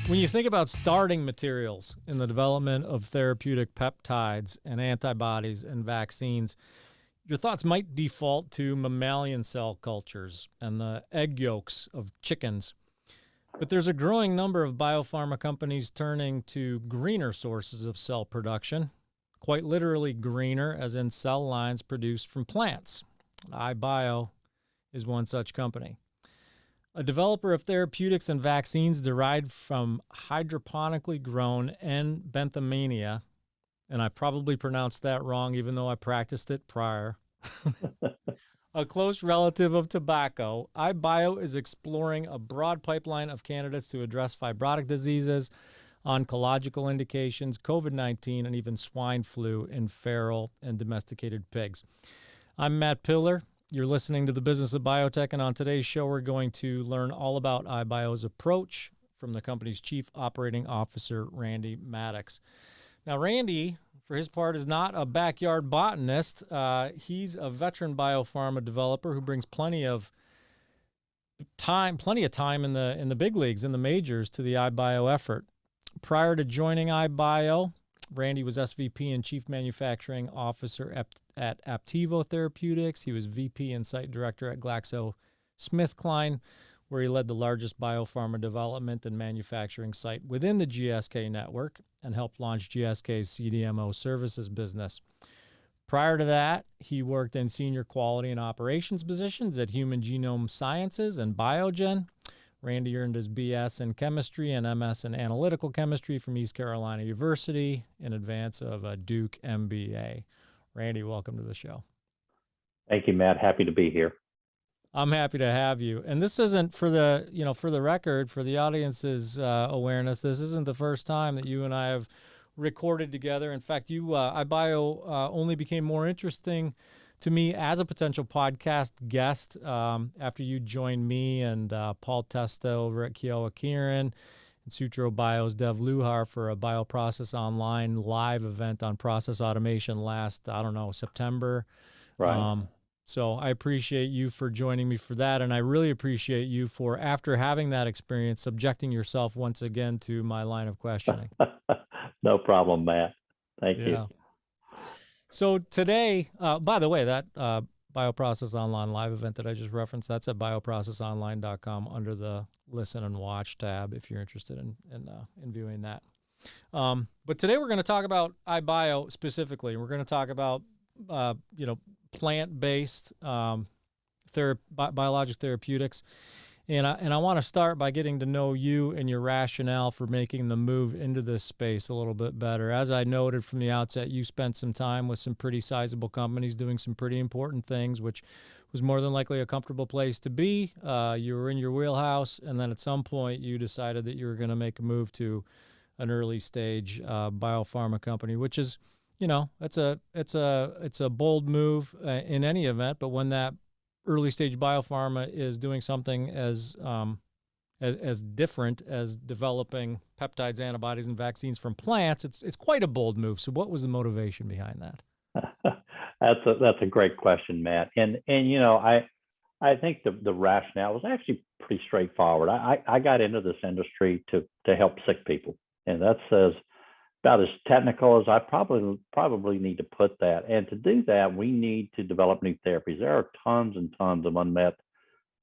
When you think about starting materials in the development of therapeutic peptides and antibodies and vaccines, your thoughts might default to mammalian cell cultures and the egg yolks of chickens. But there's a growing number of biopharma companies turning to greener sources of cell production, quite literally greener, as in cell lines produced from plants. iBio is one such company. A developer of therapeutics and vaccines derived from hydroponically-grown benthamiana, and I probably pronounced that wrong even though I practiced it prior, a close relative of tobacco, iBio is exploring a broad pipeline of candidates to address fibrotic diseases, oncological indications, COVID-19, and even swine flu in feral and domesticated pigs. I'm Matt Pillar. You're listening to The Business of Biotech, and on today's show, we're going to learn all about iBio's approach from the company's Chief Operating Officer, Randy Maddux. Now, Randy, for his part, is not a backyard botanist. He's a veteran biopharma developer who brings plenty of time in the big leagues, in the majors, to the iBio effort. Prior to joining iBio, Randy was SVP and Chief Manufacturing Officer at Aptevo Therapeutics. He was VP and Site Director at GlaxoSmithKline, where he led the largest biopharma development and manufacturing site within the GSK network and helped launch GSK's CDMO services business. Prior to that, he worked in senior quality and operations positions at Human Genome Sciences and Biogen. Randy earned his BS in chemistry and MS in analytical chemistry from East Carolina University in advance of a Duke MBA. Randy, welcome to the show. Thank you, Matt. Happy to be here. I'm happy to have you. And this isn't for the record, for the audience's awareness, this isn't the first time that you and I have recorded together. In fact, iBio only became more interesting to me as a potential podcast guest after you joined me and Paul Testa over at Kyowa Kirin and Sutro Bio's Dev Luhar for a Bioprocess Online live event on process automation last, September. Right. So I appreciate you for joining me for that, and I really appreciate you for, after having that experience, subjecting yourself once again to my line of questioning. No problem, Matt. Thank you. So today, by the way, that Bioprocess Online live event that I just referenced, that's at bioprocessonline.com under the Listen and Watch tab if you're interested in viewing that. But today we're going to talk about iBio specifically. We're going to talk about plant-based biologic therapeutics. And I want to start by getting to know you and your rationale for making the move into this space a little bit better. As I noted from the outset, you spent some time with some pretty sizable companies doing some pretty important things, which was more than likely a comfortable place to be. You were in your wheelhouse, and then at some point you decided that you were going to make a move to an early stage biopharma company, which is, it's a bold move in any event. But when that early stage biopharma is doing something as different as developing peptides, antibodies, and vaccines from plants, it's quite a bold move. So what was the motivation behind that? That's a great question, Matt. And I think the rationale was actually pretty straightforward. I got into this industry to help sick people, and that's about as technical as I probably need to put that. And to do that, we need to develop new therapies. There are tons and tons of unmet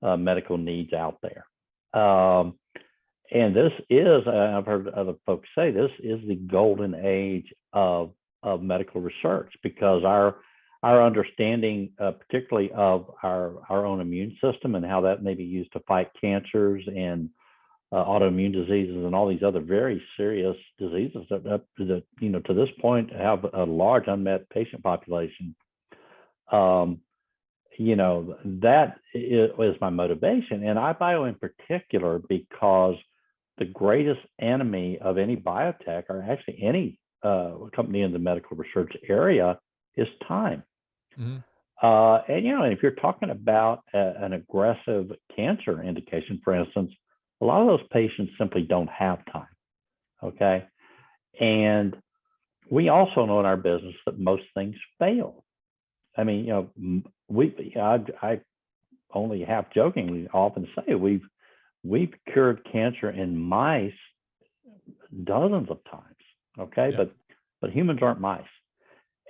medical needs out there. And this is, I've heard other folks say, this is the golden age of medical research, because our understanding, particularly of our own immune system and how that may be used to fight cancers and autoimmune diseases and all these other very serious diseases that to this point have a large unmet patient population. That is my motivation, and iBio in particular, because the greatest enemy of any biotech, or actually any company in the medical research area, is time. Mm-hmm. And if you're talking about an aggressive cancer indication, for instance, a lot of those patients simply don't have time. Okay. And we also know in our business that most things fail. I mean, I only half jokingly often say we've cured cancer in mice dozens of times. Okay, Yeah. but humans aren't mice.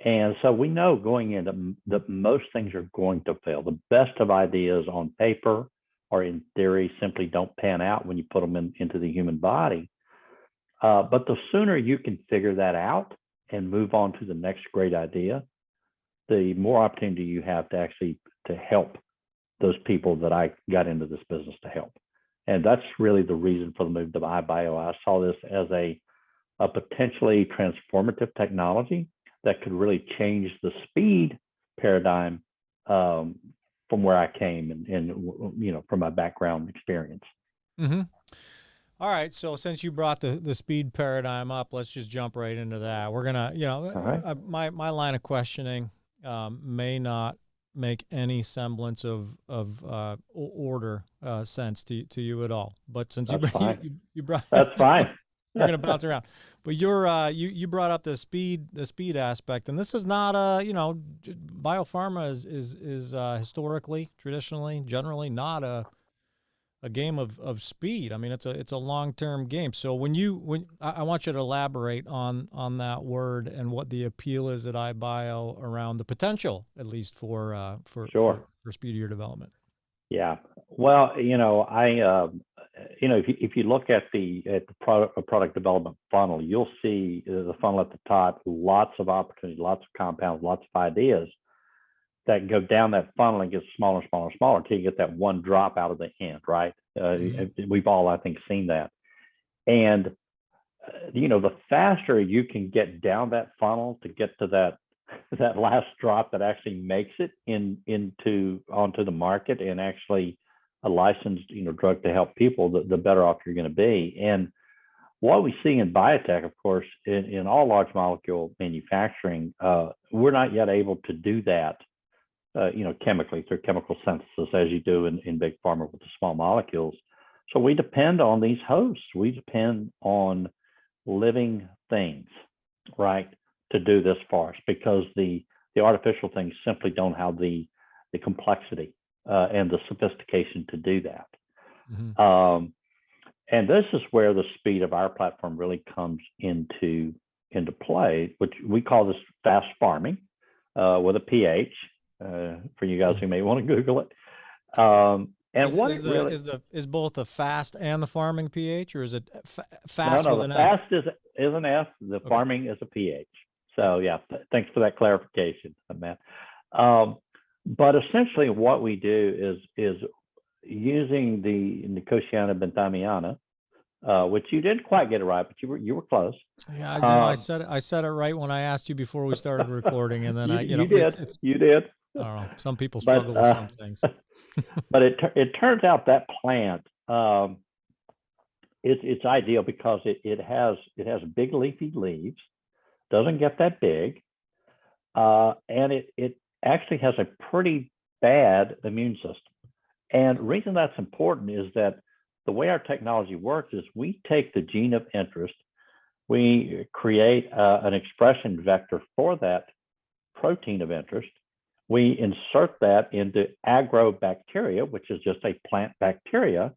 And so we know going in that most things are going to fail. The best of ideas on paper or in theory simply don't pan out when you put them into the human body. But the sooner you can figure that out and move on to the next great idea, the more opportunity you have to actually to help those people that I got into this business to help. And that's really the reason for the move to iBio. I saw this as a potentially transformative technology that could really change the speed paradigm from where I came and from my background experience. Mm-hmm. All right. So since you brought the speed paradigm up, let's just jump right into that. We're gonna, my line of questioning may not make any semblance of order sense to you at all. But since you brought that's fine. We're gonna bounce around. But you brought up the speed aspect, and this is not biopharma is historically, traditionally, generally not a game of speed. I mean, it's a long-term game. So when I want you to elaborate on that word and what the appeal is at iBio around the potential, at least for speedier development. Yeah. Well, if you look at the product development funnel, you'll see the funnel at the top, lots of opportunities, lots of compounds, lots of ideas that go down that funnel and get smaller and smaller and smaller until you get that one drop out of the end, right? We've all, I think, seen that. And, the faster you can get down that funnel to get to that last drop that actually makes it onto the market and actually a licensed, drug to help people, the better off you're going to be. And what we see in biotech, of course, in all large molecule manufacturing, we're not yet able to do that chemically through chemical synthesis as you do in big pharma with the small molecules. So we depend on these hosts. We depend on living things, right, to do this for us because the artificial things simply don't have the complexity and the sophistication to do that. Mm-hmm. And this is where the speed of our platform really comes into play, which we call this FastPharming with a PH. For you guys who may want to Google it. Is both the fast and the farming PH, or is it fast with an F? Fast is an F. The farming is a PH. So yeah, thanks for that clarification, Matt. But essentially, what we do is using the Nicotiana benthamiana, which you didn't quite get it right, but you were close. Yeah, I said it right when I asked you before we started recording, and then you did. I don't know. Some people struggle with some things. But it turns out that plant it's ideal because it has big leafy leaves, doesn't get that big, and it actually has a pretty bad immune system. And the reason that's important is that the way our technology works is we take the gene of interest, we create an expression vector for that protein of interest. We insert that into agrobacteria, which is just a plant bacteria,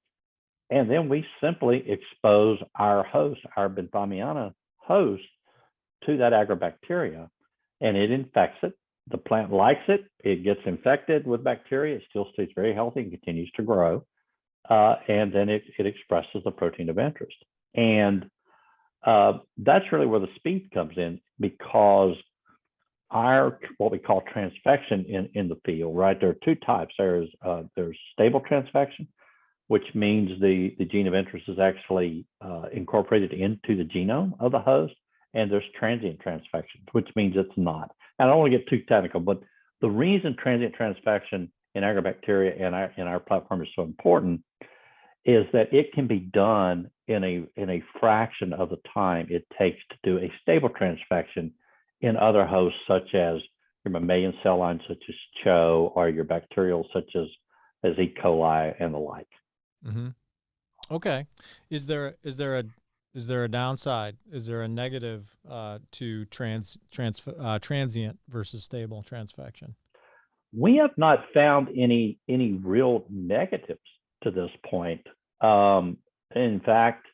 and then we simply expose our host, our benthamiana host, to that agrobacteria, and it infects it. The plant likes it. It gets infected with bacteria. It still stays very healthy and continues to grow, and then it expresses the protein of interest. And that's really where the speed comes in, because our what we call transfection in the field, right? There are two types. There's stable transfection, which means the gene of interest is actually incorporated into the genome of the host, and there's transient transfection, which means it's not. And I don't want to get too technical, but the reason transient transfection in agrobacteria and our platform is so important is that it can be done in a fraction of the time it takes to do a stable transfection in other hosts, such as your mammalian cell lines, such as CHO, or your bacterial, such as E. coli and the like. Mm-hmm. Okay. Is there a downside? Is there a negative to transient versus stable transfection? We have not found any real negatives to this point. In fact,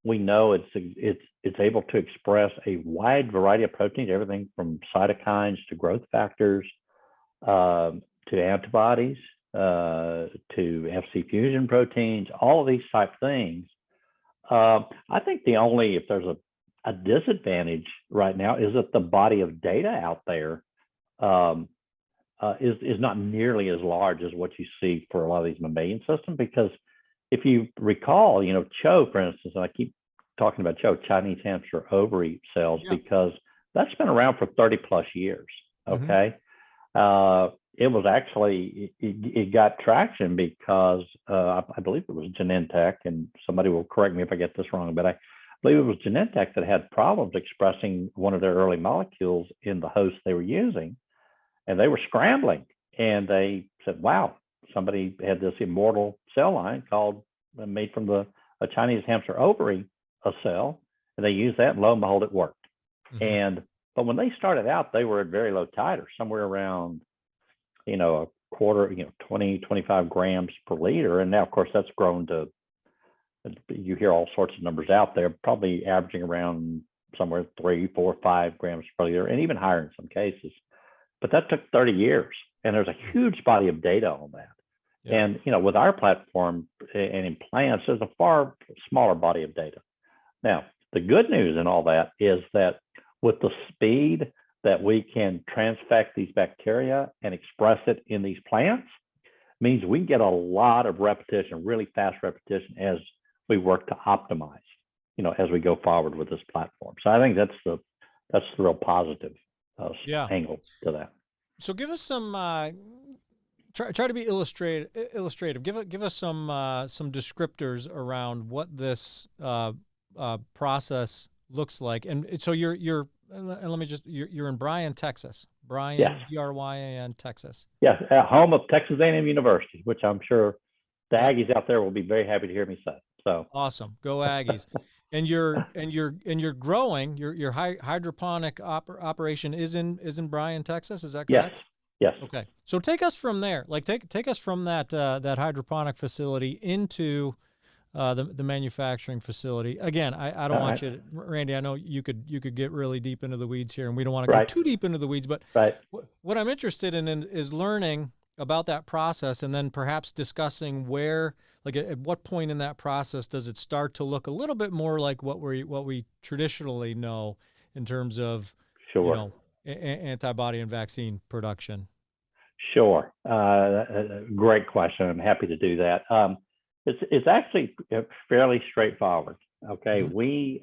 we know it's able to express a wide variety of proteins, everything from cytokines to growth factors, to antibodies, to FC fusion proteins, all of these type things. I think if there's a disadvantage right now is that the body of data out there is not nearly as large as what you see for a lot of these mammalian systems. Because if you recall, CHO, for instance, and I keep talking about CHO, Chinese hamster ovary cells, because that's been around for 30 plus years. Okay. It was actually, it got traction because I believe it was Genentech, and somebody will correct me if I get this wrong, but I believe it was Genentech that had problems expressing one of their early molecules in the host they were using. And they were scrambling, and they said, wow, somebody had this immortal cell line made from a Chinese hamster ovary, a cell, and they used that, and lo and behold, it worked. But when they started out, they were at very low titers, somewhere around, a quarter, 20, 25 grams per liter. And now, of course, that's grown to, you hear all sorts of numbers out there, probably averaging around somewhere 3, 4, 5 grams per liter, and even higher in some cases. But that took 30 years, and there's a huge body of data on that. And, with our platform and in plants, there's a far smaller body of data. Now, the good news in all that is that with the speed that we can transfect these bacteria and express it in these plants, means we get a lot of repetition, really fast repetition, as we work to optimize, as we go forward with this platform. So I think that's the real positive angle to that. So give us some, try to be illustrative. Give us some descriptors around what this process looks like. And so you're in Bryan, Texas. Bryan, yes. Bryan, Texas. Yes, home of Texas A&M University, which I'm sure the Aggies out there will be very happy to hear me say. So awesome, go Aggies! And you're growing. Your hydroponic operation is in Bryan, Texas. Is that correct? Yes. Okay. So take us from there. Like take us from that hydroponic facility into the manufacturing facility. Again, I don't want you to, Randy, I know you could get really deep into the weeds here, and we don't want to go too deep into the weeds, but what I'm interested in is learning about that process, and then perhaps discussing where, like at what point in that process does it start to look a little bit more like what we traditionally know in terms of antibody and vaccine production? Sure. Great question. I'm happy to do that. It's actually fairly straightforward. Okay. We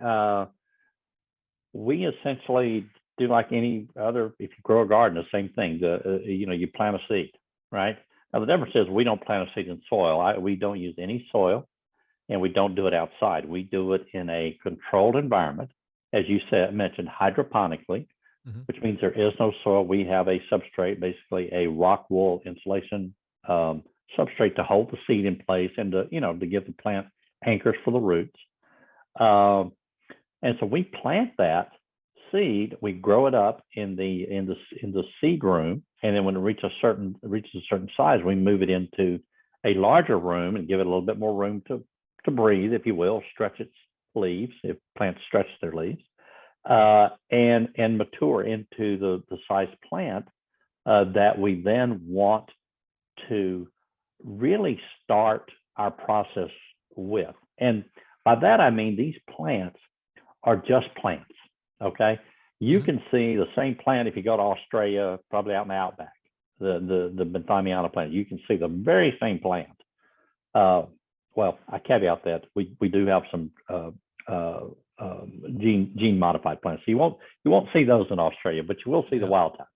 essentially do like any other, if you grow a garden, the same thing. You plant a seed, right? Now the difference is we don't plant a seed in soil. We don't use any soil, and we don't do it outside. We do it in a controlled environment, as you mentioned, hydroponically, which means there is no soil. We have a substrate, basically a rock wool insulation substrate to hold the seed in place and to give the plant anchors for the roots. And so we plant that seed, we grow it up in the seed room, and then when it reaches a certain size, we move it into a larger room and give it a little bit more room to breathe, if you will, stretch its leaves, if plants stretch their leaves, and mature into the size plant that we then want to really start our process with. And by that, I mean these plants are just plants, okay? You can see the same plant if you go to Australia, probably out in the outback, the benthamiana plant. You can see the very same plant. Well, I caveat that we do have some gene modified plants. So you won't see those in Australia, but you will see the wild type.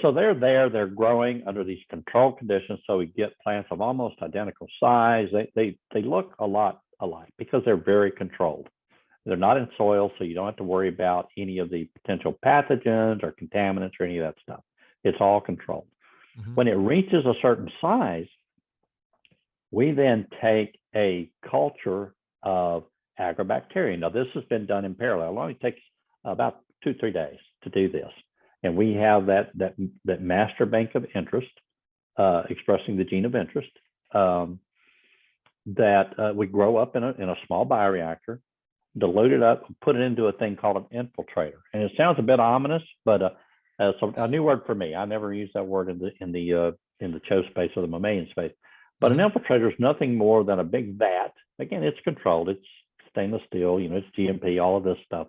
So they're there, they're growing under these controlled conditions. So we get plants of almost identical size. They look a lot alike because they're very controlled. They're not in soil, so you don't have to worry about any of the potential pathogens or contaminants or any of that stuff. It's all controlled. When it reaches a certain size, we then take a culture of agrobacteria. Now, this has been done in parallel. It only takes about 2-3 days to do this. And we have that master bank of interest, expressing the gene of interest. that we grow up in a small bioreactor, dilute it up, put it into a thing called an infiltrator. And it sounds a bit ominous, but so a new word for me. I never use that word in the CHO space or the mammalian space. But an infiltrator is nothing more than a big vat. Again, it's controlled. It's stainless steel. It's GMP, all of this stuff.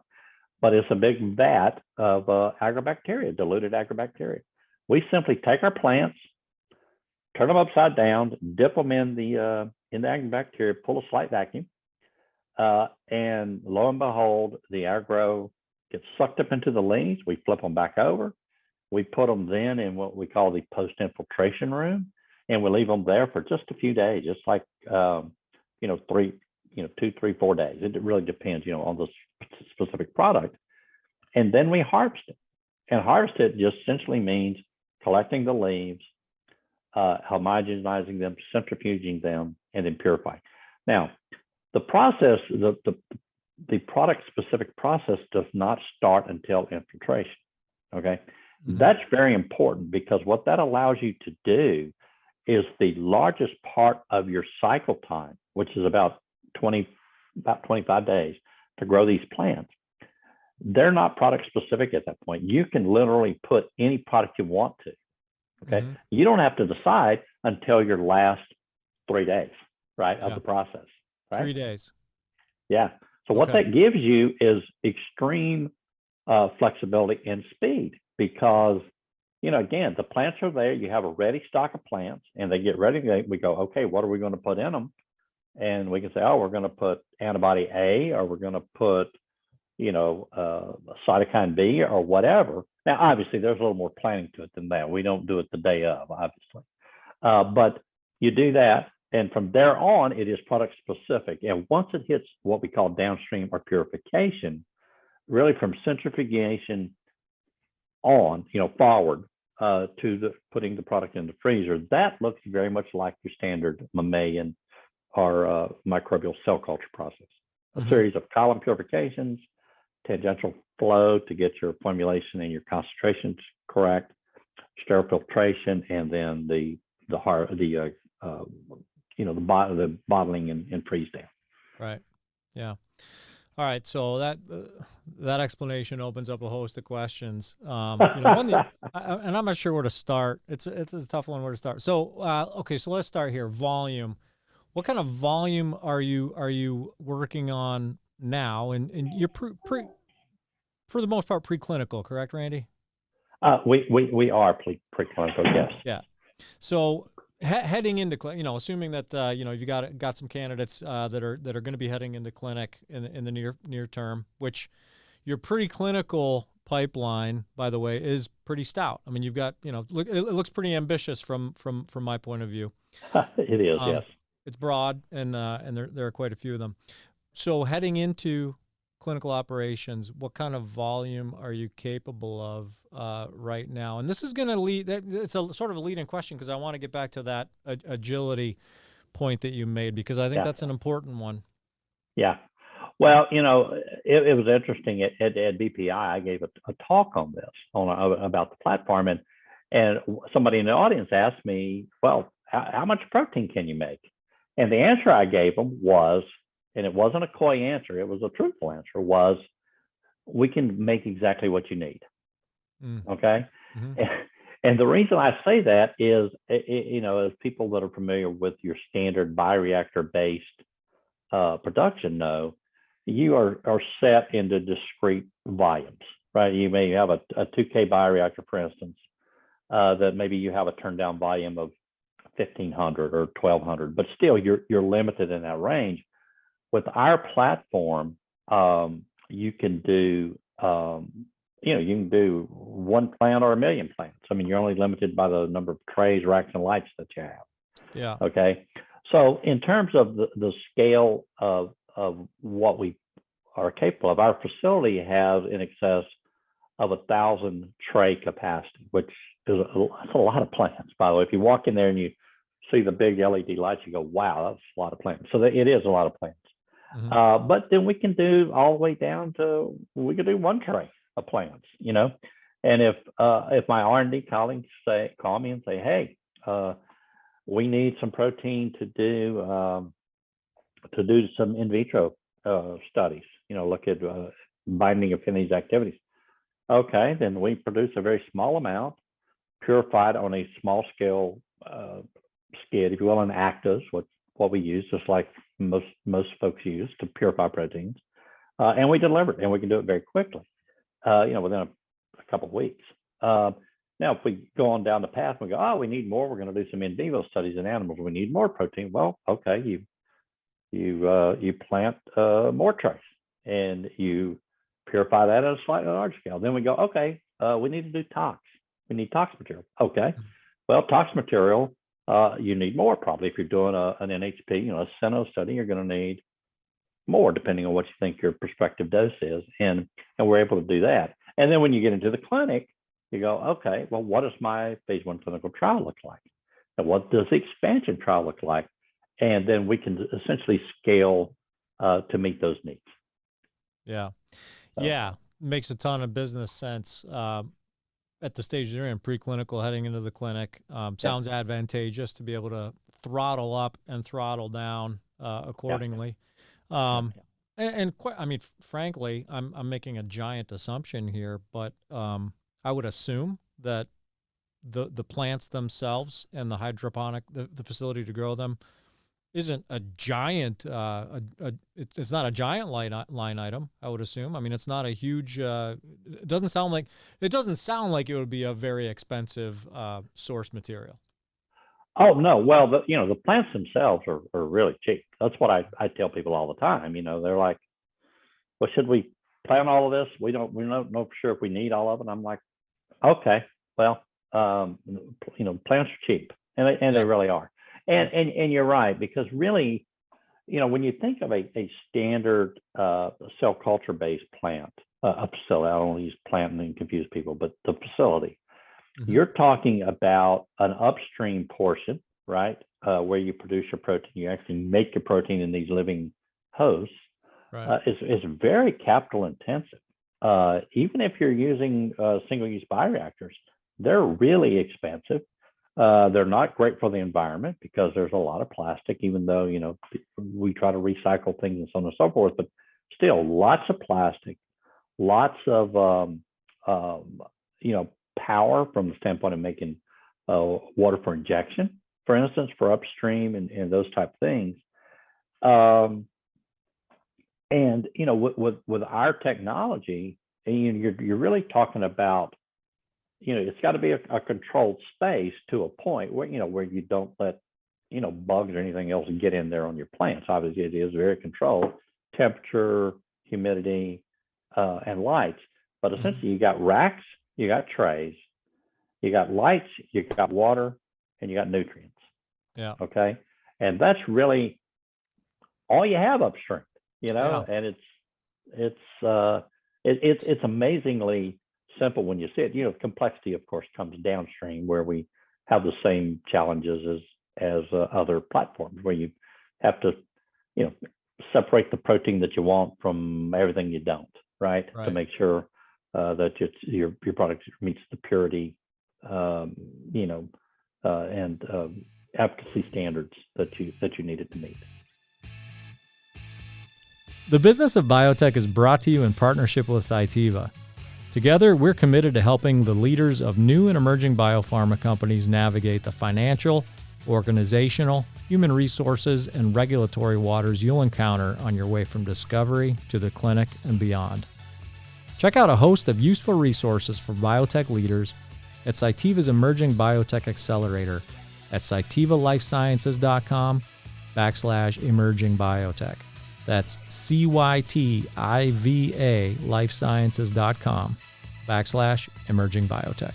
But it's a big vat of agrobacteria, diluted agrobacteria. We simply take our plants, turn them upside down, dip them in the agrobacteria, pull a slight vacuum, and lo and behold, the agro gets sucked up into the leaves. We flip them back over. We put them then in what we call the post-infiltration room, and we leave them there for just a few days, just like 2, 3, 4 days. It really depends, on the specific product. And then we harvest it. And harvest it just essentially means collecting the leaves, homogenizing them, centrifuging them, and then purifying. Now, the process, the product-specific process does not start until infiltration, okay? Mm-hmm. That's very important because what that allows you to do is the largest part of your cycle time, which is about 25 days to grow these plants. They're not product-specific at that point. You can literally put any product you want to, okay? Mm-hmm. You don't have to decide until your last 3 days, right, of the process, right? 3 days. Yeah. So what that gives you is extreme flexibility and speed because, again, the plants are there. You have a ready stock of plants and they get ready. We go, okay, what are we going to put in them? And we can say, oh, we're going to put antibody A or we're going to put, cytokine B or whatever. Now, obviously, there's a little more planning to it than that. We don't do it the day of, obviously. But you do that. And from there on, it is product specific. And once it hits what we call downstream or purification, really from centrifugation on, forward to putting the product in the freezer, that looks very much like your standard mammalian or microbial cell culture process. A series of column purifications, tangential flow to get your formulation and your concentrations correct, sterile filtration, and then the bottling and freeze down. Right. Yeah. All right. So that explanation opens up a host of questions. And I'm not sure where to start. It's a tough one where to start. So so let's start here. Volume. What kind of volume are you working on now? And you're for the most part preclinical, correct, Randy? We are preclinical, yes. Yeah. So heading into assuming that you've got some candidates that are going to be heading into clinic in the near term, which your preclinical pipeline, by the way, is pretty stout. I mean, you've got it looks pretty ambitious from my point of view. It is, yes. It's broad, and there are quite a few of them. So heading into clinical operations, what kind of volume are you capable of right now? And this is going to lead. It's a sort of a lead-in question because I want to get back to that agility point that you made because I think that's an important one. Yeah. Well, it was interesting at BPI. I gave a talk on this about the platform, and somebody in the audience asked me, "Well, how much protein can you make?" And the answer I gave them was, and it wasn't a coy answer, it was a truthful answer, was we can make exactly what you need. Okay. Mm-hmm. And the reason I say that is, as people that are familiar with your standard bioreactor-based production know, you are set into discrete volumes, right? You may have a 2K bioreactor, for instance, that maybe you have a turned down volume of 1,500 or 1,200, but still you're limited in that range. With our platform, you can do you can do one plant or 1 million plants. I mean, you're only limited by the number of trays, racks, and lights that you have. Yeah. Okay. So in terms of the scale of what we are capable of, our facility has in excess of 1,000 tray capacity, which is a lot of plants, by the way. If you walk in there and you see the big LED lights, you go, wow, that's a lot of plants. So it is a lot of plants. Mm-hmm. But then we can do all the way down to, we could do 1 tray of plants, And if my R&D colleagues call me and say, hey, we need some protein to do to do some in vitro studies, look at binding affinities activities. Okay, then we produce a very small amount, purified on a small scale skid, if you will, in actives, what we use, just like most folks use to purify proteins, and we deliver it, and we can do it very quickly, within a couple of weeks. Now, if we go on down the path, we go, oh, we need more. We're going to do some in vivo studies in animals. We need more protein. Well, okay, you plant more trace and you purify that at a slightly larger scale. Then we go, okay, we need to do tox. We need tox material. Okay, well, tox material, you need more probably. If you're doing an NHP, a cyno study, you're going to need more depending on what you think your prospective dose is, and we're able to do that. And then when you get into the clinic, you go, okay, well, what does my phase 1 clinical trial look like? And what does the expansion trial look like? And then we can essentially scale to meet those needs. Yeah. Yeah. Makes a ton of business sense at the stage they're in, preclinical, heading into the clinic. Sounds advantageous to be able to throttle up and throttle down accordingly. Frankly, I'm making a giant assumption here, but I would assume that the plants themselves and the hydroponic, the facility to grow them, isn't a giant. It's not a giant line item, I would assume. I mean, it's not a huge. It doesn't sound like it would be a very expensive source material. Oh no! Well, the plants themselves are really cheap. That's what I tell people all the time. They're like, "Well, should we plant all of this? We don't know for sure if we need all of it." I'm like, "Okay, well, plants are cheap, and they really are." And you're right, because really, when you think of a standard cell culture based plant, a facility, I don't want to use plant and then confuse people, but the facility. Mm-hmm. You're talking about an upstream portion, right, where you produce your protein. You actually make your protein in these living hosts. Right. Is very capital intensive. Even if you're using single-use bioreactors, they're really expensive. They're not great for the environment because there's a lot of plastic, even though, we try to recycle things and so on and so forth, but still lots of plastic, lots of, power from the standpoint of making water for injection, for instance, for upstream and those type of things. With our technology, you're really talking about, it's got to be a controlled space to a point where, where you don't let, bugs or anything else get in there on your plants. Obviously, it is very controlled, temperature, humidity, and lights. But essentially, you got racks, you got trays, you got lights, you got water, and you got nutrients. Yeah. Okay. And that's really all you have upstream, and it's amazingly simple when you see it. Complexity, of course, comes downstream, where we have the same challenges as other platforms, where you have to, separate the protein that you want from everything you don't, right? To make sure that your product meets the purity, and efficacy standards that you need it to meet. The Business of Biotech is brought to you in partnership with Cytiva. Together, we're committed to helping the leaders of new and emerging biopharma companies navigate the financial, organizational, human resources, and regulatory waters you'll encounter on your way from discovery to the clinic and beyond. Check out a host of useful resources for biotech leaders at Cytiva's Emerging Biotech Accelerator at cytivalifesciences.com/emerging biotech. That's CYTIVA lifesciences.com/emerging biotech.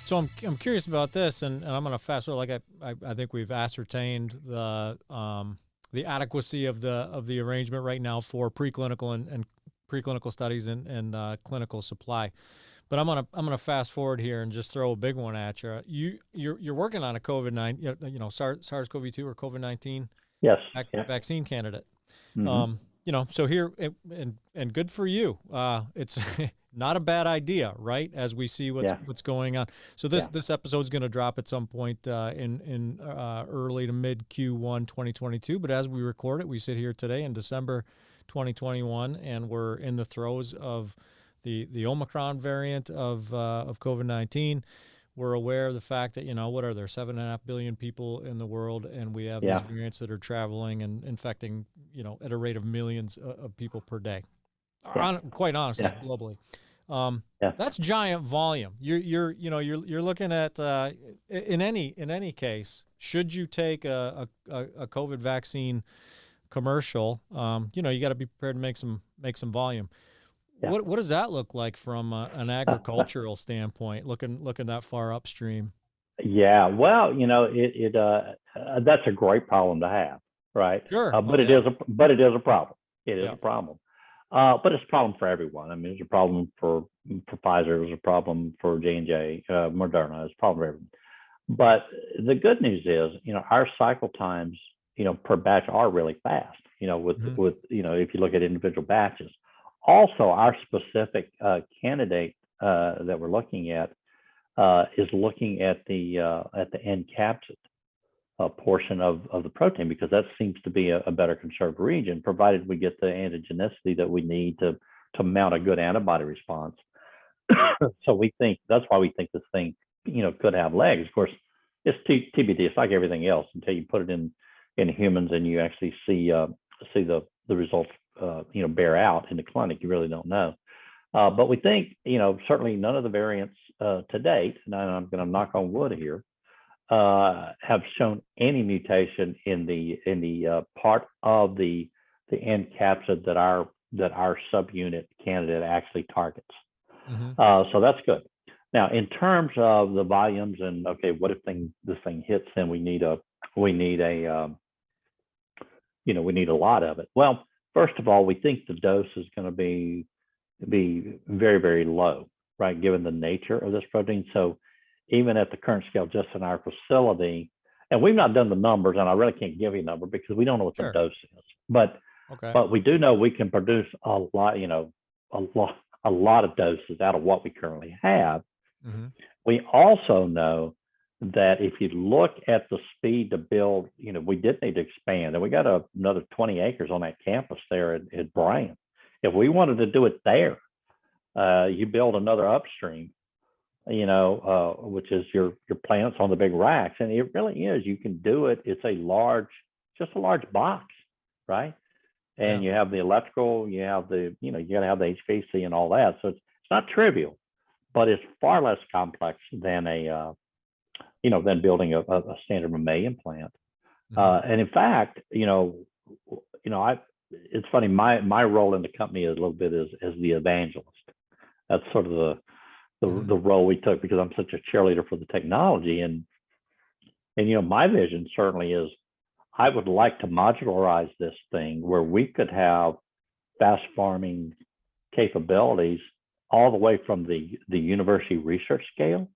So I'm curious about this, and I'm going to fast forward. Like I think we've ascertained the adequacy of the arrangement right now for preclinical and preclinical studies and clinical supply. But I'm gonna fast forward here and just throw a big one at you. You're working on a COVID-19, SARS-CoV-2 or COVID-19 vaccine candidate. Mm-hmm. So here and good for you. not a bad idea, right? As we see what's going on. So this episode is going to drop at some point in early to mid Q1 2022. But as we record it, we sit here today in December 2021, and we're in the throes of the Omicron variant of COVID-19. We're aware of the fact that, what are there, 7.5 billion people in the world, and we have these variants that are traveling and infecting, at a rate of millions of people per day. Quite honestly, globally. That's giant volume. You're looking at in any case, should you take a COVID vaccine commercial, you got to be prepared to make some volume. Yeah. What does that look like from an agricultural standpoint, looking that far upstream? Yeah, well, that's a great problem to have, right? Sure. But it is a problem. It is a problem. But it's a problem for everyone. I mean, it's a problem for Pfizer. It's a problem for J&J, Moderna. It's a problem for everyone. But the good news is, our cycle times, per batch are really fast. With if you look at individual batches. Also, our specific candidate that we're looking at is looking at the encapsulated portion of the protein, because that seems to be a better conserved region, provided we get the antigenicity that we need to mount a good antibody response. So that's why we think this thing could have legs. Of course, it's TBD. It's like everything else until you put it in humans and you actually see the results bear out in the clinic. You really don't know. But we think, certainly none of the variants to date, and I'm going to knock on wood here, have shown any mutation in the part of the encapsulated that our subunit candidate actually targets. Mm-hmm. So that's good. Now, in terms of the volumes and what if this thing hits, then we need a lot of it. Well, first of all, we think the dose is going to be very, very low, right, given the nature of this protein. So even at the current scale, just in our facility, and we've not done the numbers, and I really can't give you a number because we don't know what the dose is. But we do know we can produce a lot of doses out of what we currently have. Mm-hmm. We also know that if you look at the speed to build, we did need to expand, and we got another 20 acres on that campus there at Bryan. If we wanted to do it there, you build another upstream, which is your plants on the big racks, and it really is. You can do it. It's just a large box, right? And you have the electrical, you have you got to have the HVAC and all that. So it's not trivial, but it's far less complex than than building a standard mammalian plant. Mm-hmm. And in fact, it's funny. My role in the company is a little bit as the evangelist. That's sort of the role we took, because I'm such a cheerleader for the technology. And my vision certainly is I would like to modularize this thing where we could have fast farming capabilities all the way from the university research scale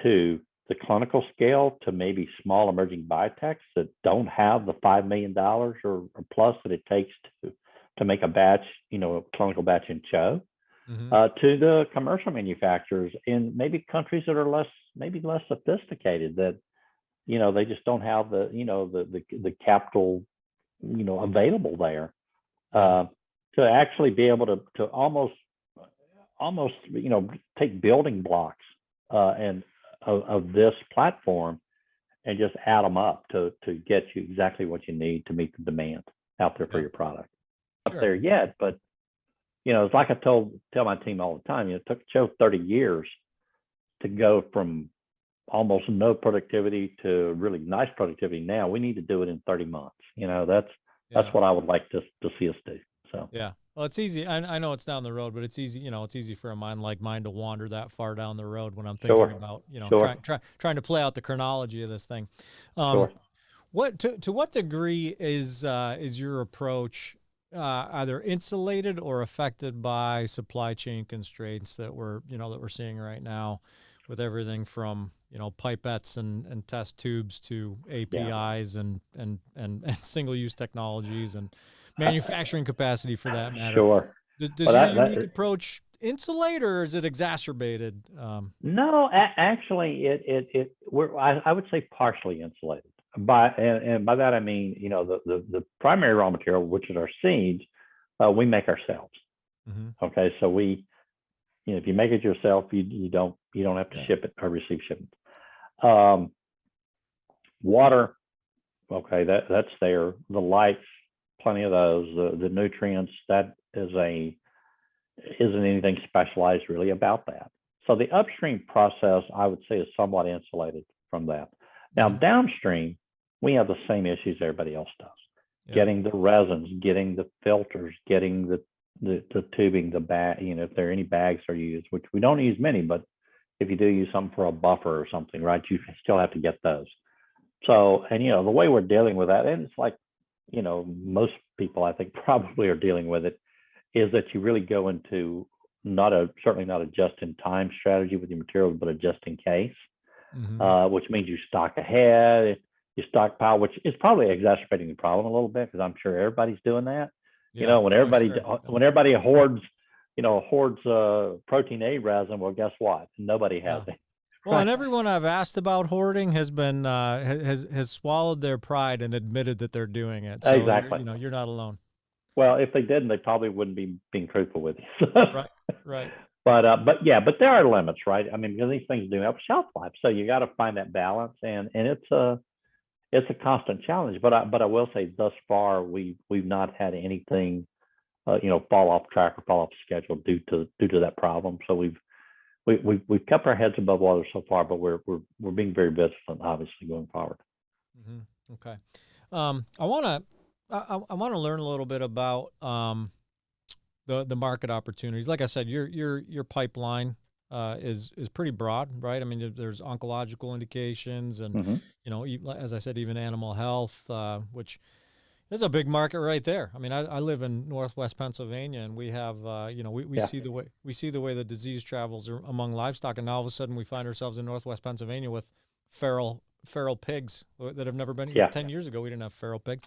to the clinical scale, to maybe small emerging biotechs that don't have the $5 million or plus that it takes to make a batch, a clinical batch in CHO, to the commercial manufacturers in maybe countries that are less sophisticated, that they just don't have the capital available there to actually be able to almost take building blocks and of this platform and just add them up to get you exactly what you need to meet the demand out there for your product. Sure. Not there yet, but it's like I tell my team all the time. It took CHO 30 years to go from almost no productivity to really nice productivity. Now we need to do it in 30 months. That's what I would like to see us do. So well, it's easy. I know it's down the road, but it's easy. It's easy for a mind like mine to wander that far down the road when I'm thinking about trying to play out the chronology of this thing. What to what degree is your approach either insulated or affected by supply chain constraints that we're seeing right now, with everything from pipettes and test tubes to APIs and single-use technologies and manufacturing capacity for that matter? Sure. Does your unique approach insulate, or is it exacerbated? No, actually, I would say partially insulated. And by that I mean, the primary raw material, which is our seeds, we make ourselves. Mm-hmm. Okay, so if you make it yourself, you don't have to ship it or receive shipments. Water, okay, that's there. The lights, plenty of those. The nutrients, that isn't anything specialized really about that. So the upstream process, I would say, is somewhat insulated from that. Now, downstream, we have the same issues everybody else does. Yeah. Getting the resins, getting the filters, getting the tubing, the bag, if there are any bags are used, which we don't use many, but if you do use something for a buffer or something, right, you still have to get those. So, and the way we're dealing with that, and it's like, most people I think probably are dealing with it, is that you really go into certainly not a just-in-time strategy with your materials, but a just-in-case, which means you stock ahead, you stockpile, which is probably exacerbating the problem a little bit, because I'm sure everybody's doing that. Yeah, when everybody hoards protein A resin, well, guess what? Nobody has it. Well, and everyone I've asked about hoarding has been has swallowed their pride and admitted that they're doing it. So exactly. You're not alone. Well, if they didn't, they probably wouldn't be being truthful with you. Right. But there are limits, right? I mean, because these things do have a shelf life, so you got to find that balance, and it's a constant challenge. But I will say, thus far, we've not had anything, fall off track or fall off schedule due to that problem. So we've kept our heads above water so far, but we're being very vigilant, obviously, going forward. Mm-hmm. Okay. I want to learn a little bit about the market opportunities. Like I said, your pipeline is pretty broad, right? I mean, there's oncological indications, and as I said, even animal health, which is a big market right there. I mean, I live in Northwest Pennsylvania, and we have we see the way the disease travels among livestock, and now all of a sudden we find ourselves in Northwest Pennsylvania with feral pigs that have never been. 10 years ago, we didn't have feral pigs.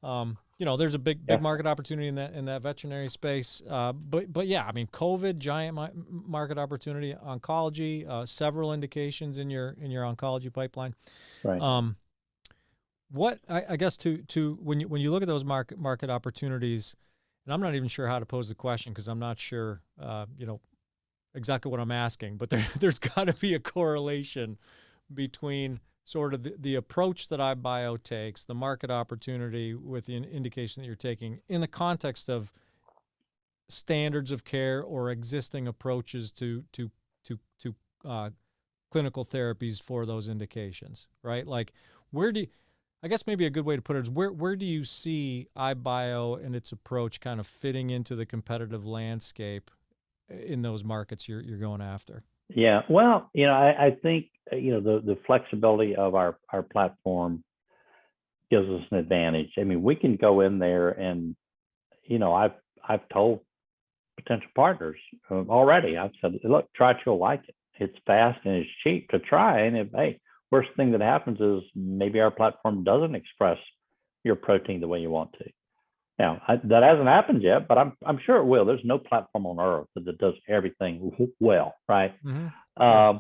There's a big market opportunity in that veterinary space. But yeah, I mean, COVID, giant market opportunity, oncology, several indications in your oncology pipeline. Right. What I guess to when you look at those market opportunities, and I'm not even sure how to pose the question, because I'm not sure exactly what I'm asking, but there's got to be a correlation between sort of the approach that iBio takes, the market opportunity with the indication that you're taking in the context of standards of care or existing approaches to clinical therapies for those indications, right? Like, I guess maybe a good way to put it is where do you see iBio and its approach kind of fitting into the competitive landscape in those markets you're going after? Yeah, well, I think the flexibility of our platform gives us an advantage. I mean, we can go in there, and I've told potential partners already. I've said, look, try it, you'll like it. It's fast and it's cheap to try. And worst thing that happens is maybe our platform doesn't express your protein the way you want to. Now, that hasn't happened yet, but I'm sure it will. There's no platform on earth that does everything well, right? Mm-hmm.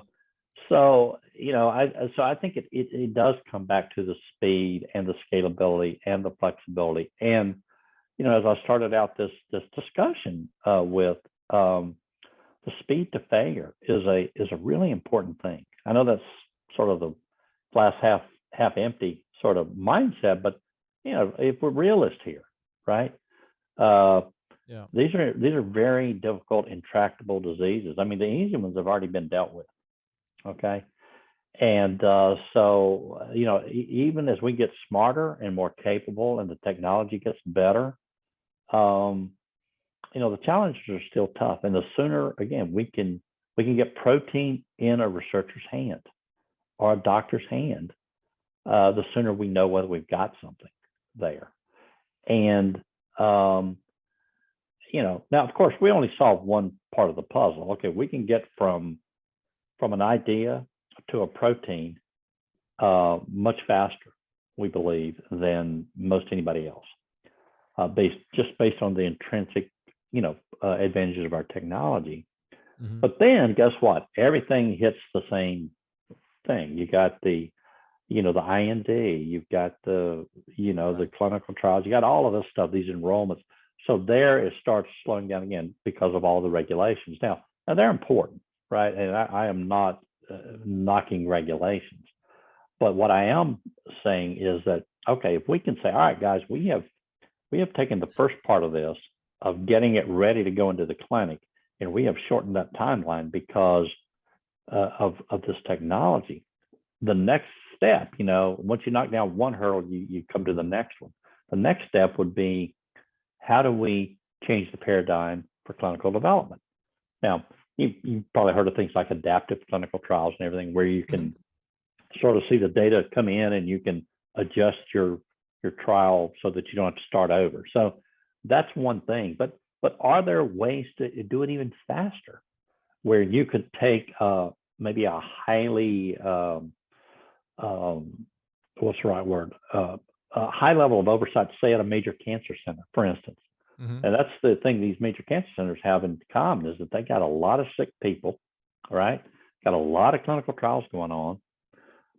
So I think it does come back to the speed and the scalability and the flexibility. And as I started out this discussion with, the speed to failure is a really important thing. I know that's sort of the glass half empty sort of mindset, but if we're realists here, right? These are very difficult, intractable diseases. I mean, the easy ones have already been dealt with. Okay. And so even as we get smarter and more capable and the technology gets better, the challenges are still tough. And the sooner, again, we can get protein in a researcher's hand or a doctor's hand, the sooner we know whether we've got something there. And now, of course, we only solve one part of the puzzle. Okay, we can get from an idea to a protein much faster, we believe, than most anybody else, based on the intrinsic, advantages of our technology. But then guess what? Everything hits the same thing. You got the IND, you've got the clinical trials, you got all of this stuff, these enrollments. So there it starts slowing down again because of all the regulations. Now they're important, right? And I am not knocking regulations, but what I am saying is that, okay, if we can say, all right, guys, we have taken the first part of this, of getting it ready to go into the clinic, and we have shortened that timeline because of this technology. The next step, once you knock down one hurdle, you come to the next one. The next step would be, how do we change the paradigm for clinical development? Now, you probably heard of things like adaptive clinical trials and everything, where you can sort of see the data come in and you can adjust your trial so that you don't have to start over. So that's one thing. But are there ways to do it even faster, where you could take maybe a highly what's the right word? A high level of oversight, say at a major cancer center, for instance. And that's the thing these major cancer centers have in common, is that they got a lot of sick people, right? Got a lot of clinical trials going on,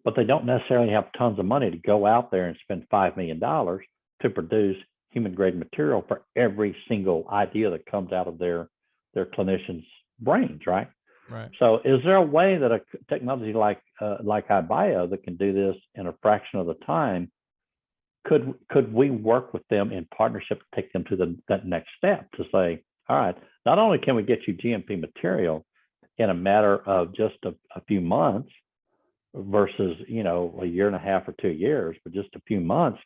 but they don't necessarily have tons of money to go out there and spend $5 million to produce human grade material for every single idea that comes out of their clinicians' brains, right? Right. So is there a way that a technology like iBio that can do this in a fraction of the time, could we work with them in partnership to take them to that next step, to say, all right, not only can we get you GMP material in a matter of just a few months versus, a year and a half or 2 years, but just a few months,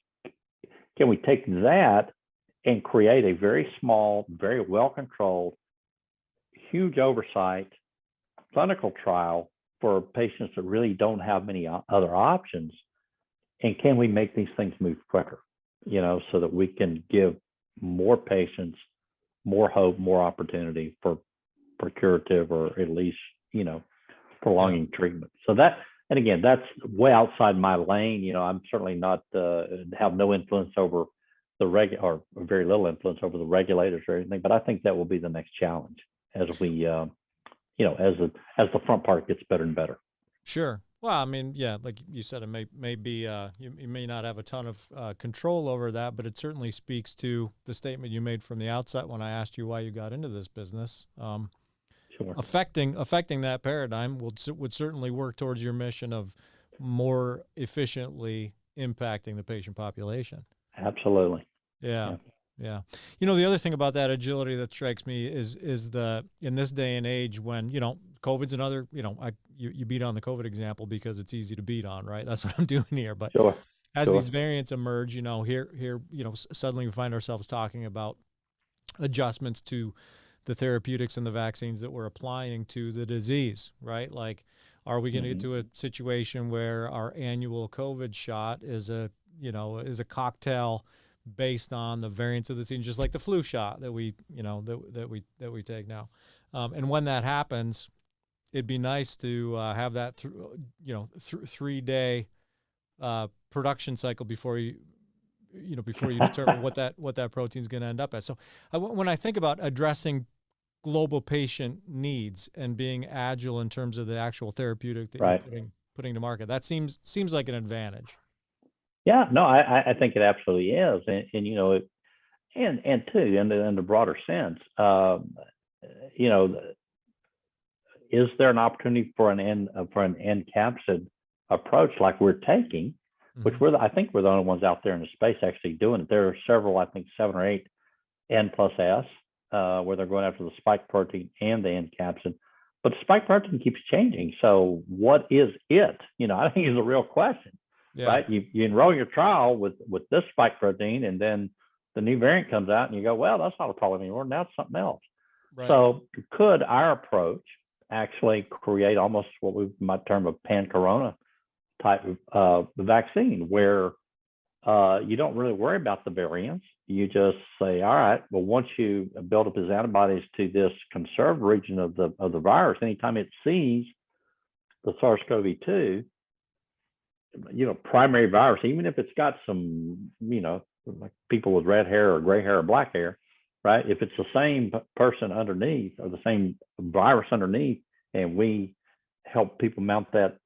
can we take that and create a very small, very well-controlled, huge oversight clinical trial for patients that really don't have many other options? And can we make these things move quicker, so that we can give more patients more hope, more opportunity for curative, or at least, prolonging treatment. So that, and again, that's way outside my lane. I'm certainly not have no influence over the or very little influence over the regulators or anything, but I think that will be the next challenge as we, as the front part gets better and better. Sure. Well, I mean, yeah, like you said, it may be you may not have a ton of control over that, but it certainly speaks to the statement you made from the outset when I asked you why you got into this business. Sure. Affecting that paradigm would certainly work towards your mission of more efficiently impacting the patient population. Absolutely. Yeah. The other thing about that agility that strikes me is in this day and age when, COVID's another, you beat on the COVID example because it's easy to beat on, right? That's what I'm doing here. But sure. as these variants emerge, here, suddenly we find ourselves talking about adjustments to the therapeutics and the vaccines that we're applying to the disease, right? Like, are we going to get to a situation where our annual COVID shot is a cocktail based on the variants of the season, just like the flu shot that we take now? And when that happens, it'd be nice to have that 3-day production cycle before you determine what that protein is going to end up as. So when I think about addressing global patient needs and being agile in terms of the actual therapeutic that you're putting to market, that seems like an advantage. Yeah, no, I think it absolutely is, and too, in the broader sense, is there an opportunity for an encapsulated approach like we're taking, which I think we're the only ones out there in the space actually doing it. There are several, I think 7 or 8 N+S, where they're going after the spike protein and the encapsid, but the spike protein keeps changing. So what is it? I think is a real question. Yeah. Right? You enroll your trial with this spike protein, and then the new variant comes out, and you go, well, that's not a problem anymore. Now it's something else. Right. So could our approach actually create almost what we might term a pan-corona type of vaccine, where you don't really worry about the variants. You just say, all right, well, once you build up these antibodies to this conserved region of the virus, anytime it sees the SARS-CoV-2, primary virus, even if it's got some, like people with red hair or gray hair or black hair, right? If it's the same person underneath or the same virus underneath, and we help people mount that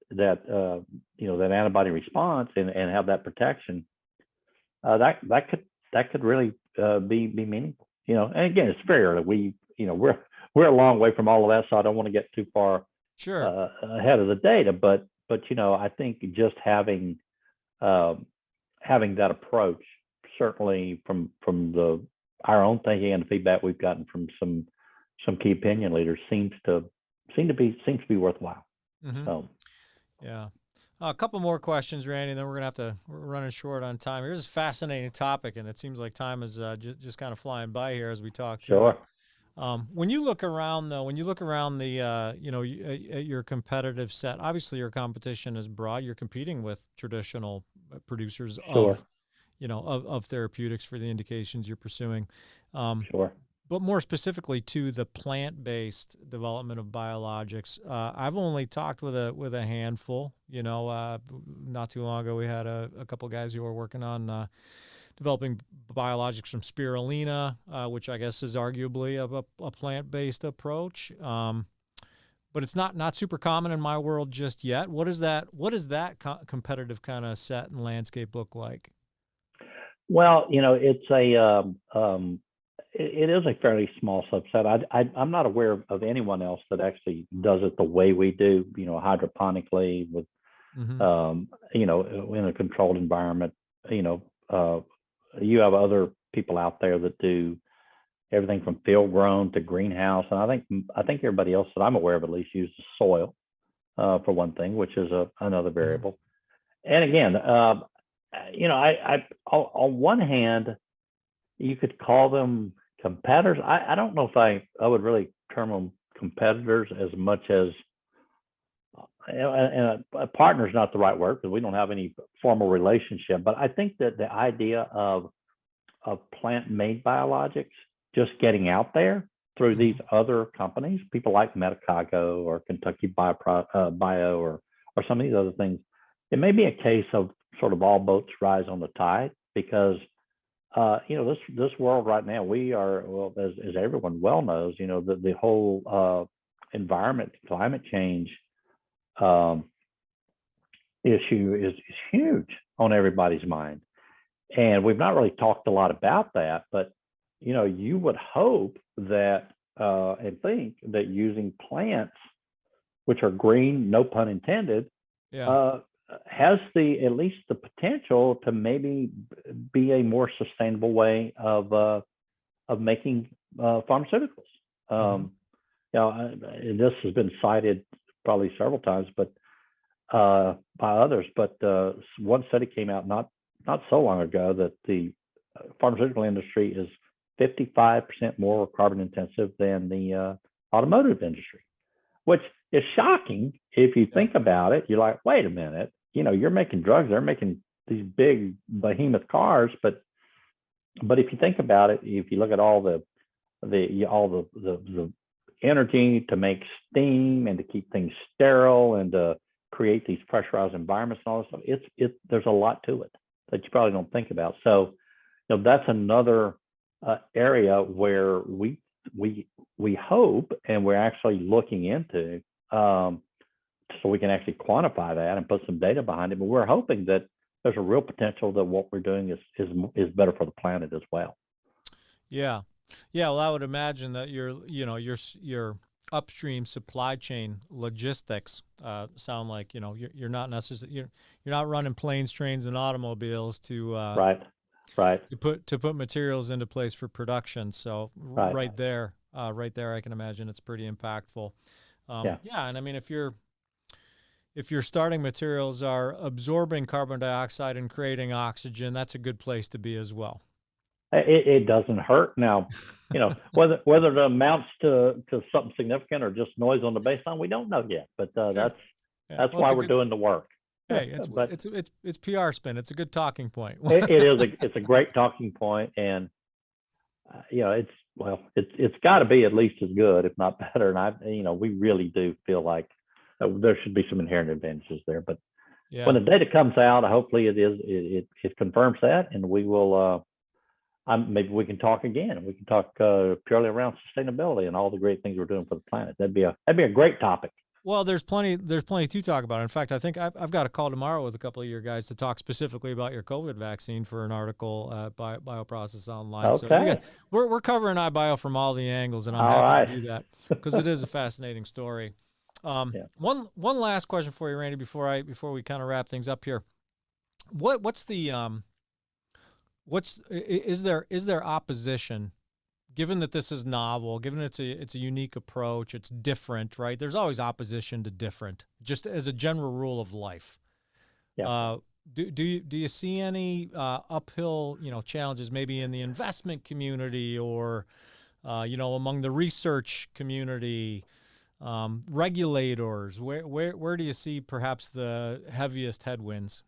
antibody response and have that protection, that could really be meaningful. And again, it's very early. We're a long way from all of that, so I don't want to get too far ahead of the data. But I think just having that approach, certainly from our own thinking and the feedback we've gotten from some key opinion leaders, seems to be worthwhile. Mm-hmm. So, yeah. A couple more questions, Randy, and then we're running short on time. Here's a fascinating topic, and it seems like time is just kind of flying by here as we talk through it. When you look around, though, the, at your competitive set, obviously your competition is broad. You're competing with traditional producers of therapeutics for the indications you're pursuing. But more specifically to the plant-based development of biologics, I've only talked with a handful. Not too long ago, we had a couple of guys who were working on developing biologics from spirulina, which I guess is arguably a plant-based approach. But it's not super common in my world just yet. What does that competitive kind of set and landscape look like? Well, it is a fairly small subset. I'm not aware of anyone else that actually does it the way we do, hydroponically with, in a controlled environment. You have other people out there that do everything from field grown to greenhouse. And I think everybody else that I'm aware of at least uses soil for one thing, which is another variable. And again, on one hand, you could call them competitors. I don't know if I would really term them competitors as much as, and a partner is not the right word because we don't have any formal relationship, but I think that the idea of plant-made biologics just getting out there through these other companies, people like Medicago or Kentucky Bio or some of these other things, it may be a case of sort of all boats rise on the tide, because this world right now, we are, well, as everyone well knows, the whole environment, climate change issue is huge on everybody's mind. And we've not really talked a lot about that, but you would hope that and think that using plants, which are green, no pun intended, has at least the potential to maybe be a more sustainable way of making pharmaceuticals. This has been cited probably several times, but by others. But one study came out not so long ago that the pharmaceutical industry is 55% more carbon intensive than the automotive industry, which is shocking if you think about it. You're like, wait a minute, you're making drugs, they're making these big behemoth cars, but if you think about it, if you look at all the energy to make steam and to keep things sterile and to create these pressurized environments and all this stuff, there's a lot to it that you probably don't think about. So that's another area where we hope, and we're actually looking into, so we can actually quantify that and put some data behind it. But we're hoping that there's a real potential that what we're doing is better for the planet as well. Yeah. Well, I would imagine that your upstream supply chain logistics sound like you're not necessarily you're not running planes, trains, and automobiles to to put materials into place for production. So right there, I can imagine it's pretty impactful. And I mean, if your starting materials are absorbing carbon dioxide and creating oxygen, that's a good place to be as well. It doesn't hurt. Now, whether it amounts to something significant or just noise on the baseline, we don't know yet. But that's why we're doing the work. Hey, it's PR spin. It's a good talking point. It's a great talking point, and it's got to be at least as good, if not better. And we really do feel like there should be some inherent advantages there. But when the data comes out, hopefully it confirms that, and we will. maybe we can talk again, and we can talk purely around sustainability and all the great things we're doing for the planet. That'd be a great topic. Well, there's plenty to talk about. In fact, I think I've got a call tomorrow with a couple of your guys to talk specifically about your COVID vaccine for an article at Bioprocess Online. Okay. So we're covering iBio from all the angles, and I'm All happy right. to do that because it is a fascinating story. Yeah. One last question for you, Randy, before we kind of wrap things up here. Is there opposition? Given that this is novel, given it's a unique approach, it's different, right? There's always opposition to different, just as a general rule of life. Yeah. Do you see any uphill challenges maybe in the investment community or among the research community, regulators? Where do you see perhaps the heaviest headwinds?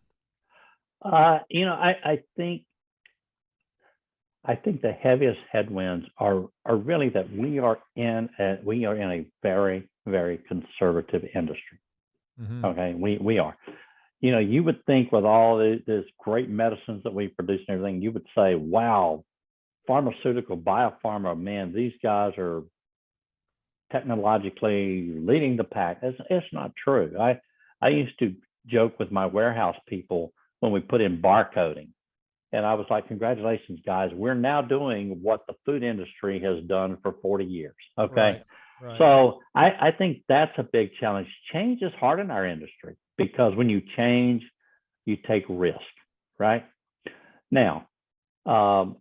I think the heaviest headwinds are really that we are in a very, very conservative industry. Mm-hmm. Okay, we are. You would think with all this great medicines that we produce and everything, you would say, wow, pharmaceutical, biopharma, man, these guys are technologically leading the pack. It's not true. I used to joke with my warehouse people when we put in barcoding. And I was like, congratulations, guys. We're now doing what the food industry has done for 40 years. Okay. Right. So I think that's a big challenge. Change is hard in our industry because when you change, you take risk, right? Now, the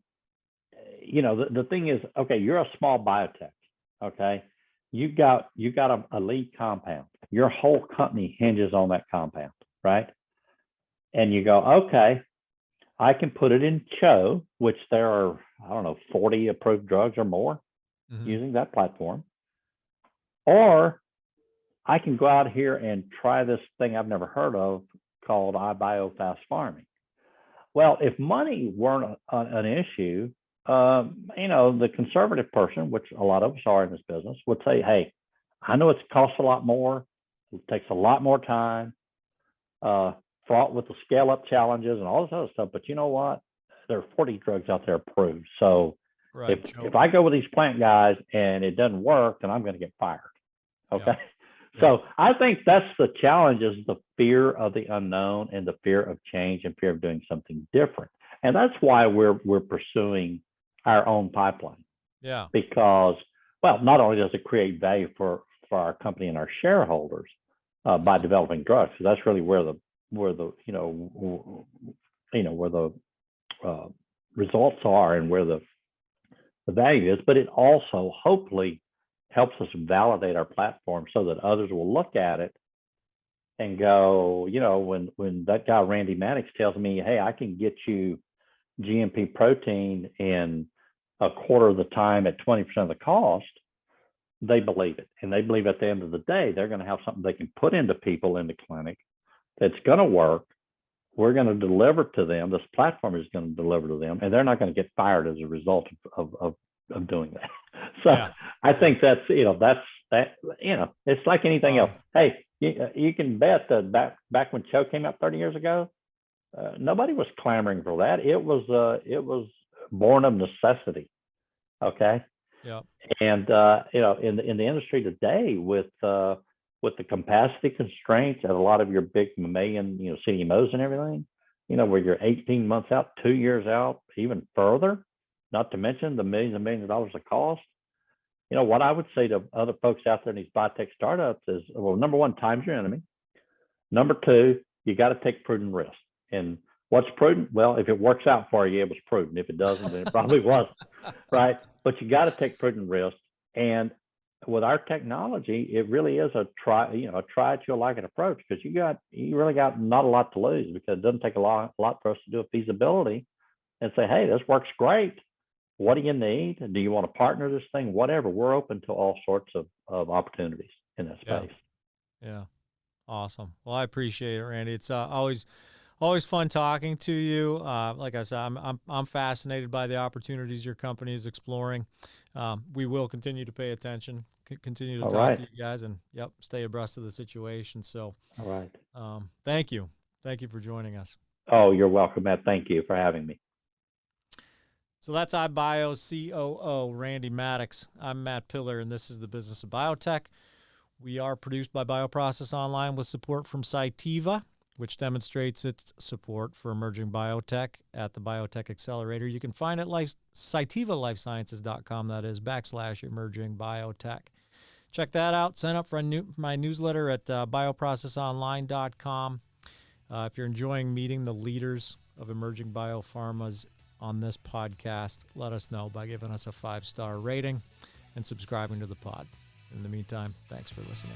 thing is, okay, you're a small biotech. Okay. You got a lead compound. Your whole company hinges on that compound, right? And you go, okay, I can put it in CHO, which there are, 40 approved drugs or more using that platform. Or I can go out here and try this thing I've never heard of called iBio FastPharming. Well, if money weren't an issue, the conservative person, which a lot of us are in this business, would say, hey, I know it costs a lot more. It takes a lot more time. Fraught with the scale-up challenges and all this other stuff. But you know what? There are 40 drugs out there approved. So if I go with these plant guys and it doesn't work, then I'm going to get fired. Okay. Yeah. So I think that's the challenge, is the fear of the unknown and the fear of change and fear of doing something different. And that's why we're pursuing our own pipeline. Yeah. Because, well, not only does it create value for our company and our shareholders by developing drugs, so that's really where the results are and where the value is, but it also hopefully helps us validate our platform so that others will look at it and go, when that guy Randy Maddux tells me, hey, I can get you GMP protein in a quarter of the time at 20% of the cost, they believe it. And they believe at the end of the day, they're going to have something they can put into people in the clinic that's going to work. We're going to deliver to them. This platform is going to deliver to them, and they're not going to get fired as a result of doing that. So yeah. I think that's it's like anything else. Hey, you can bet that back when CHO came out 30 years ago, nobody was clamoring for that. It was born of necessity. Okay. Yeah. And in the industry today, with the capacity constraints at a lot of your big mammalian, CDMOs and everything, where you're 18 months out, 2 years out, even further, not to mention the millions and millions of dollars of cost. What I would say to other folks out there in these biotech startups is, well, number one, time's your enemy. Number two, you got to take prudent risks. And what's prudent? Well, if it works out for you, it was prudent. If it doesn't, then it probably wasn't, right? But you got to take prudent risks. And with our technology, it really is a try it, you'll like it approach, because you really got not a lot to lose, because it doesn't take a lot for us to do a feasibility and say, hey, this works great. What do you need? Do you want to partner this thing? Whatever. We're open to all sorts of opportunities in that space. Yeah. Awesome. Well, I appreciate it, Randy. It's always fun talking to you. Like I said, I'm fascinated by the opportunities your company is exploring. We will continue to pay attention, continue to talk to you guys, and stay abreast of the situation. So, all right. Thank you for joining us. Oh, you're welcome, Matt. Thank you for having me. So that's iBio's COO Randy Maddux. I'm Matt Pillar, and this is the Business of Biotech. We are produced by Bioprocess Online with support from Cytiva, which demonstrates its support for emerging biotech at the Biotech Accelerator. You can find it at CytivaLifeSciences.com, that is, /emerging biotech. Check that out. Sign up for my newsletter at bioprocessonline.com. If you're enjoying meeting the leaders of emerging biopharmas on this podcast, let us know by giving us a 5-star rating and subscribing to the pod. In the meantime, thanks for listening.